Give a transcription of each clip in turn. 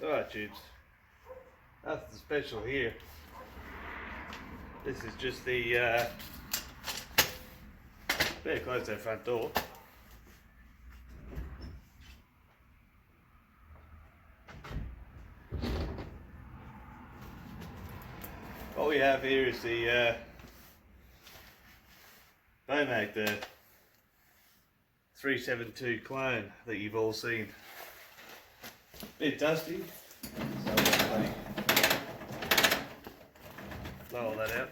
Alright, tubes. Nothing special here. This is just the better close that front door. What we have here is the Bomac, the 372 clone that you've all seen. Bit dusty, so I'm going to blow all that out.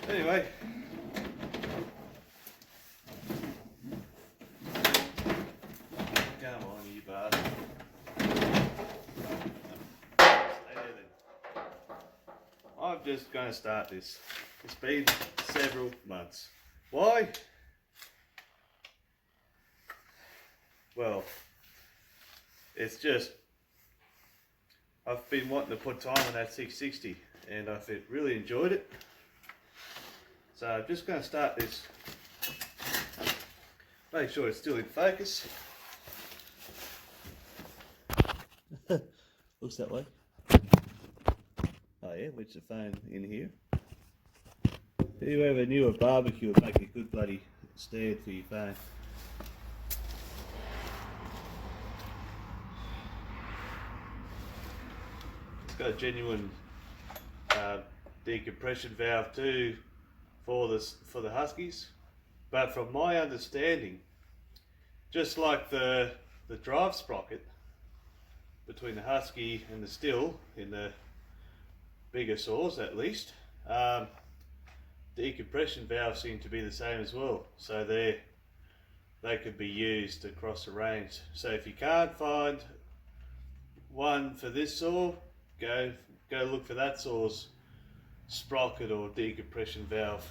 Anyway, come on, you bastard. Stay there then. I'm just going to start this. It's been several months. Why? Well, it's just I've been wanting to put time on that 660 and I've really enjoyed it. So I'm just going to start this. Make sure it's still in focus. Looks that way. Oh yeah, which the phone in here. Whoever knew a barbecue would make a good bloody stand for your phone. It's got a genuine decompression valve too for the Huskies, but from my understanding, just like the drive sprocket between the Husky and the Still in the bigger saws at least, decompression valves seem to be the same as well, so they could be used across the range. So if you can't find one for this saw, go look for that saw's sprocket or decompression valve.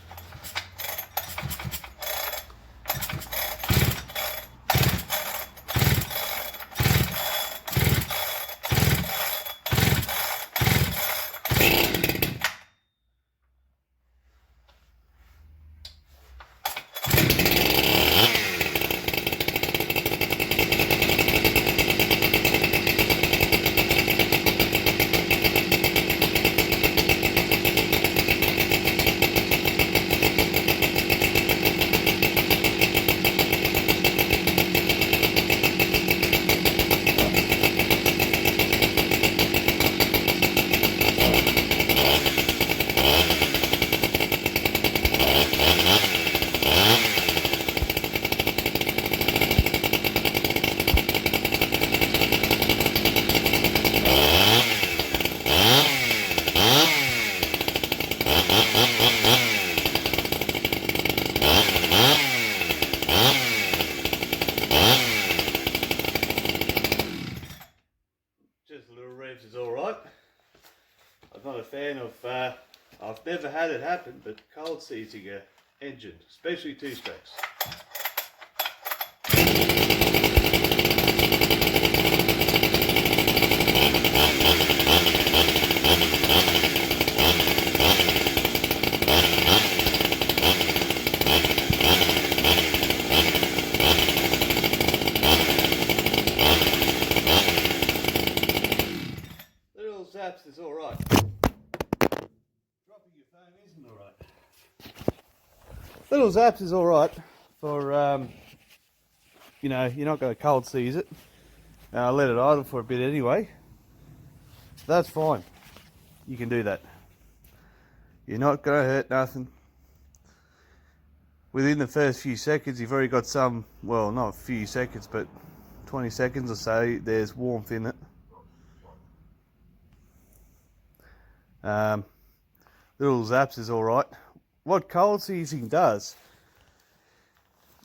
Just a little revs is alright. I'm not a fan of, I've never had it happen, but cold seizing a engine, especially two-strokes. Little zaps is alright. Dropping your phone isn't alright. Little zaps is alright for, you know, you're not going to cold seize it. I'll let it idle for a bit anyway. That's fine. You can do that. You're not going to hurt nothing. Within the first few seconds, you've already got some, well, not a few seconds, but 20 seconds or so, there's warmth in it. Little zaps is alright. What cold seizing does,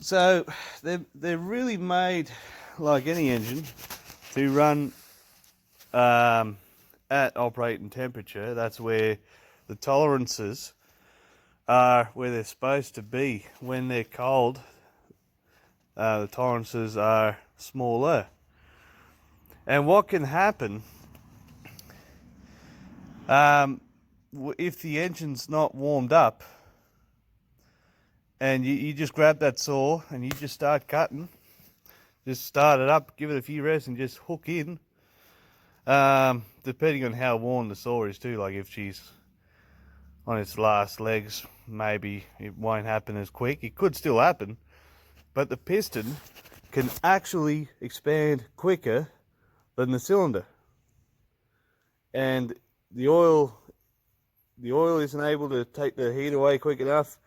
so they're really made, like any engine, to run at operating temperature. That's where the tolerances are where they're supposed to be. When they're cold, the tolerances are smaller. And what can happen if the engine's not warmed up and you just grab that saw and you just start cutting. Just start it up, give it a few revs and just hook in. Depending on how worn the saw is too, like if she's on its last legs, maybe it won't happen as quick. It could still happen, but the piston can actually expand quicker than the cylinder. And the oil isn't able to take the heat away quick enough.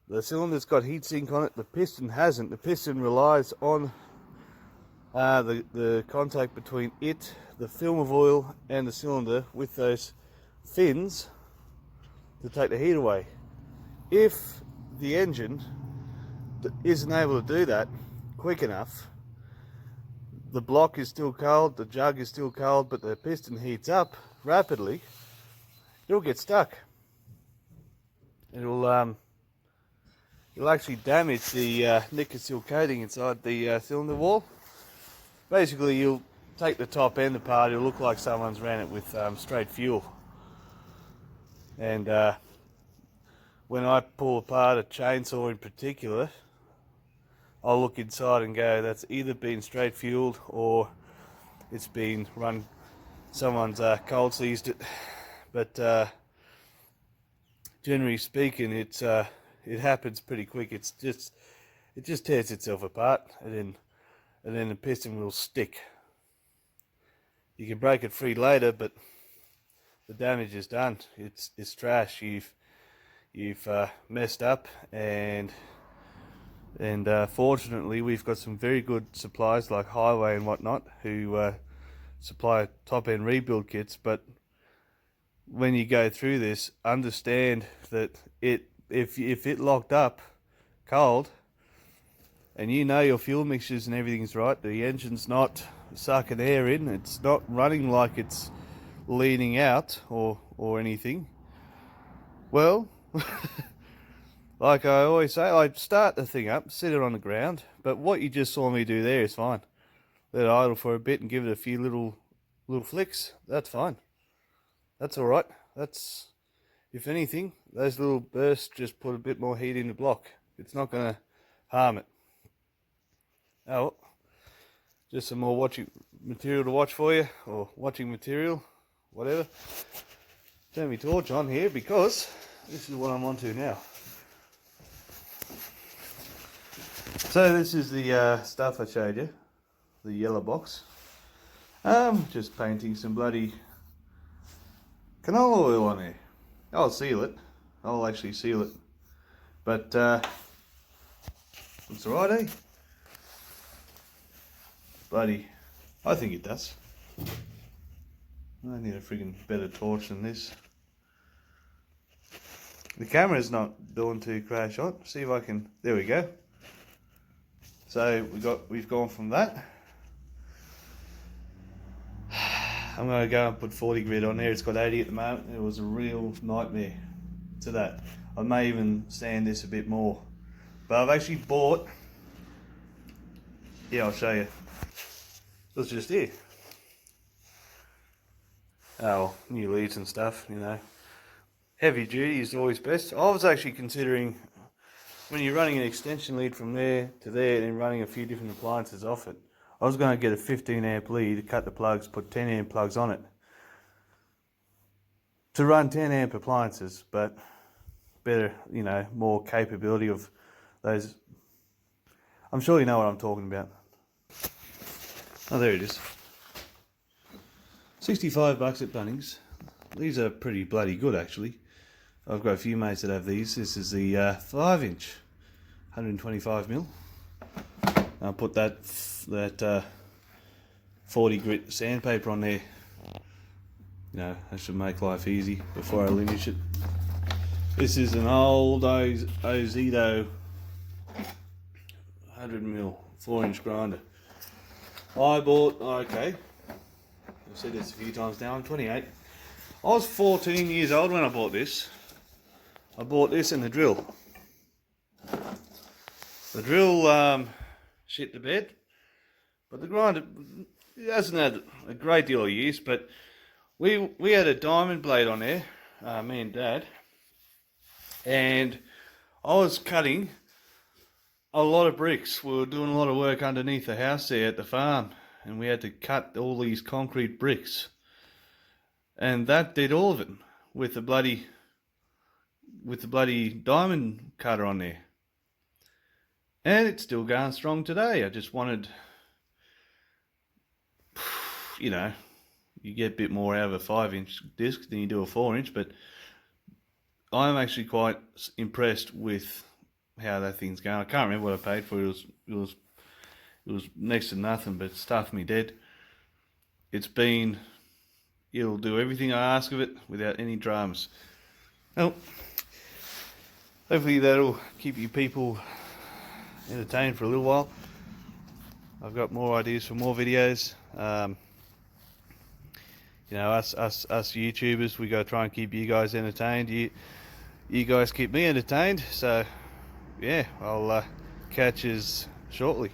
The cylinder's got heat sink on it, the piston hasn't. The piston relies on the contact between it, the film of oil, and the cylinder with those fins to take the heat away. If the engine isn't able to do that quick enough, the block is still cold, the jug is still cold, but the piston heats up rapidly, it'll get stuck. It'll actually damage the nickel seal coating inside the cylinder wall. Basically, you'll take the top end apart, it'll look like someone's ran it with straight fuel. And when I pull apart a chainsaw in particular, I'll look inside and go, that's either been straight fueled or it's been run, someone's cold seized it. But generally speaking, it happens pretty quick. It just tears itself apart, and then the piston will stick. You can break it free later, but the damage is done. It's trash. You've messed up, and fortunately we've got some very good suppliers like Highway and whatnot who supply top end rebuild kits. But when you go through this, understand that if it locked up cold, and you know your fuel mixtures and everything's right, the engine's not sucking air in, it's not running like it's leaning out or anything, well, like I always say, I'd start the thing up, sit it on the ground, but what you just saw me do there is fine. Let it idle for a bit and give it a few little flicks, that's fine. That's alright. That's, if anything, those little bursts just put a bit more heat in the block. It's not going to harm it. Oh, well, just some more watching material to watch for you, or watching material, whatever. Turn my torch on here because this is what I'm onto now. So this is the stuff I showed you, the yellow box. Just painting some bloody canola oil on there. I'll seal it. I'll actually seal it. But looks alright, eh? Bloody, I think it does. I need a friggin' better torch than this. The camera's not doing too crash on. See if I can. There we go. So we've gone from that. I'm going to go and put 40 grit on there. It's got 80 at the moment. It was a real nightmare to that. I may even sand this a bit more. But I've actually bought, yeah, I'll show you. It was just here. Oh, new leads and stuff, you know. Heavy duty is always best. I was actually considering, when you're running an extension lead from there to there and running a few different appliances off it, I was going to get a 15 amp lead, cut the plugs, put 10 amp plugs on it to run 10 amp appliances, but better, you know, more capability of those. I'm sure you know what I'm talking about. Oh, there it is. 65 bucks at Bunnings. These are pretty bloody good, actually. I've got a few mates that have these. This is the 5-inch, 125mm. I'll put that 40 grit sandpaper on there. You know, that should make life easy before I lineage it. This is an old Ozito 100mm 4-inch grinder. I bought, okay, I've said this a few times now, I'm 28. I was 14 years old when I bought this. I bought this and the drill. The drill shit the bed, but the grinder, it hasn't had a great deal of use, but we had a diamond blade on there, me and Dad, and I was cutting a lot of bricks. We were doing a lot of work underneath the house there at the farm, and we had to cut all these concrete bricks. And that did all of it with the bloody diamond cutter on there. And it's still going strong today. I just wanted, you know, you get a bit more out of a 5-inch disc than you do a 4-inch, but I'm actually quite impressed with how that thing's going. I can't remember what I paid for it. It was next to nothing, but it stuffed me dead. It'll do everything I ask of it without any dramas. Well, hopefully that'll keep you people entertained for a little while. I've got more ideas for more videos. You know, us YouTubers, we got to try and keep you guys entertained. You guys keep me entertained. So, yeah, I'll catch you shortly.